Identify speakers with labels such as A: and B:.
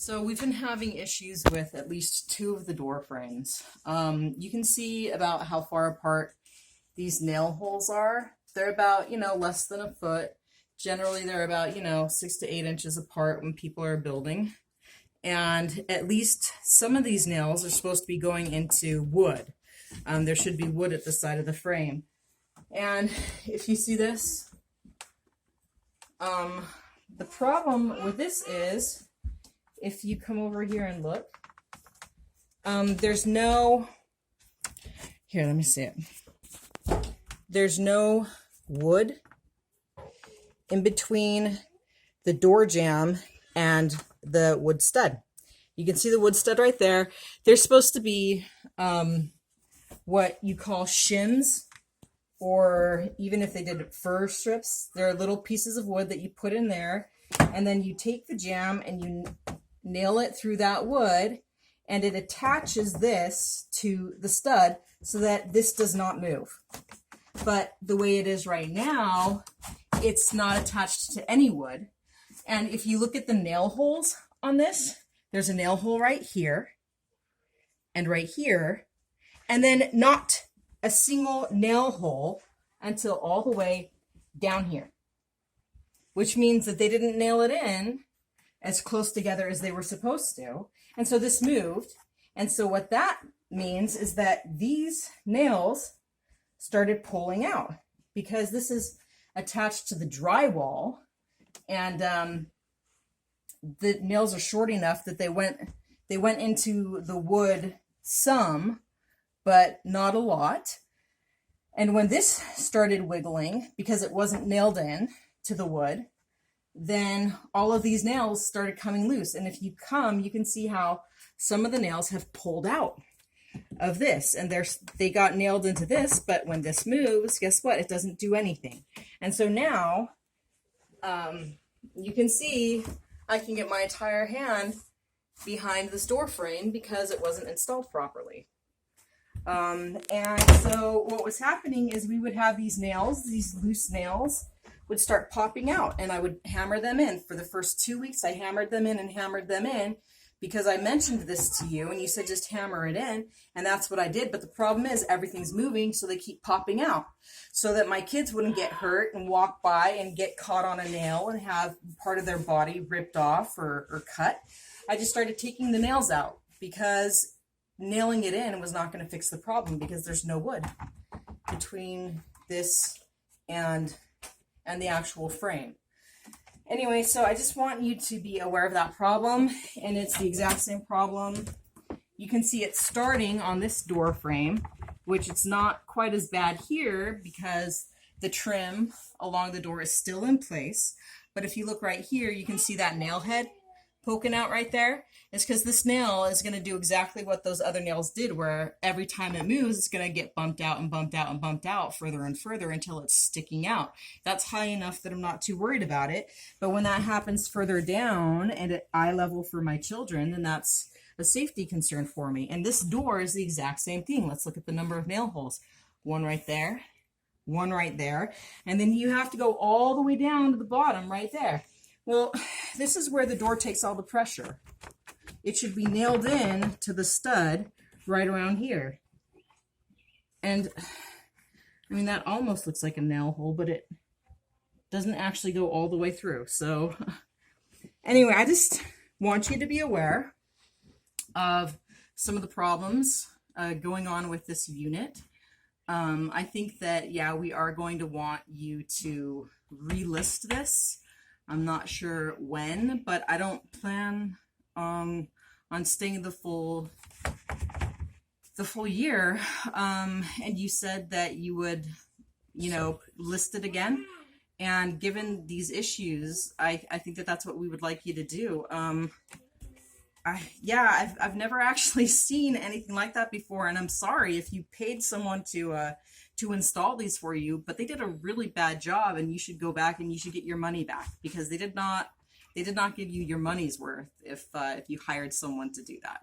A: So we've been having issues with at least two of the door frames. You can see about how far apart these nail holes are. They're about, less than a foot. Generally, they're about, 6 to 8 inches apart when people are building. And at least some of these nails are supposed to be going into wood. There should be wood at the side of the frame. And if you see this, the problem with this is, if you come over here and look, there's no, here, let me see it. There's no wood in between the door jamb and the wood stud. You can see the wood stud right there. There's supposed to be what you call shims, or even if they did fir strips, there are little pieces of wood that you put in there, and then you take the jamb and you nail it through that wood, and it attaches this to the stud so that this does not move. But the way it is right now, it's not attached to any wood. And if you look at the nail holes on this, there's a nail hole right here and right here, and then not a single nail hole until all the way down here, which means that they didn't nail it in as close together as they were supposed to. And so this moved. And so what that means is that these nails started pulling out because this is attached to the drywall, and the nails are short enough that they went into the wood some, but not a lot. And when this started wiggling, because it wasn't nailed in to the wood, then all of these nails started coming loose. And if you can see how some of the nails have pulled out of this, and they got nailed into this, but when this moves, guess what? It doesn't do anything. And so now you can see I can get my entire hand behind this door frame because it wasn't installed properly. And so what was happening is we would have these nails, these loose nails, would start popping out, and I would hammer them in. For the first 2 weeks, I hammered them in and hammered them in because I mentioned this to you, and you said just hammer it in, and that's what I did. But the problem is everything's moving, so they keep popping out, so that my kids wouldn't get hurt and walk by and get caught on a nail and have part of their body ripped off or cut. I just started taking the nails out because nailing it in was not going to fix the problem because there's no wood between this and the actual frame. Anyway, so I just want you to be aware of that problem, and it's the exact same problem. You can see it starting on this door frame, which it's not quite as bad here because the trim along the door is still in place. But if you look right here, you can see that nail head poking out right there. It's because this nail is going to do exactly what those other nails did, where every time it moves, it's going to get bumped out and bumped out and bumped out further and further until it's sticking out. That's high enough that I'm not too worried about it. But when that happens further down and at eye level for my children, then that's a safety concern for me. And this door is the exact same thing. Let's look at the number of nail holes. One right there, one right there, and then you have to go all the way down to the bottom right there. Well, this is where the door takes all the pressure. It should be nailed in to the stud right around here. And I mean, that almost looks like a nail hole, but it doesn't actually go all the way through. So anyway, I just want you to be aware of some of the problems going on with this unit. I think that, yeah, we are going to want you to relist this. I'm not sure when, but I don't plan on staying the full year. And you said that you would, list it again. And given these issues, I think that that's what we would like you to do. I've never actually seen anything like that before, and I'm sorry if you paid someone to install these for you, but they did a really bad job, and you should go back and you should get your money back because they did not give you your money's worth if you hired someone to do that.